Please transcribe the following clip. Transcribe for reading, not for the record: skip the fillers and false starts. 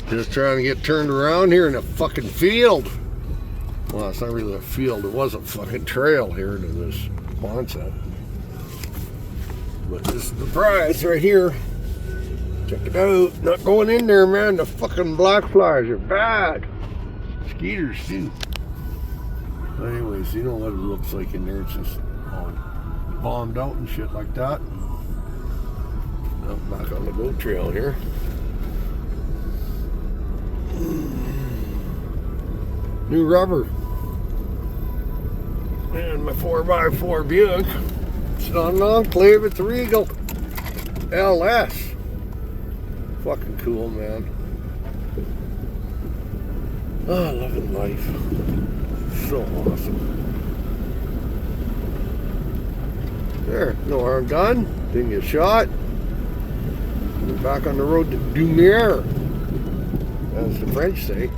Just trying to get turned around here in a fucking field. Well, it's not really a field. It was a fucking trail here to this Quonset. But this is the prize right here. Check it out. Not going in there, man. The fucking black flies are bad. Skeeters, too. Anyways, you know what it looks like in there. It's just all bombed out and shit like that. Now back on the boat trail here. New rubber. And my 4x4 Buick. It's not an Enclave, it's a Regal LS. Fucking cool, man. Oh, loving life. So awesome. There, no harm done. Didn't get shot. We're back on the road to Dumier, as the French say.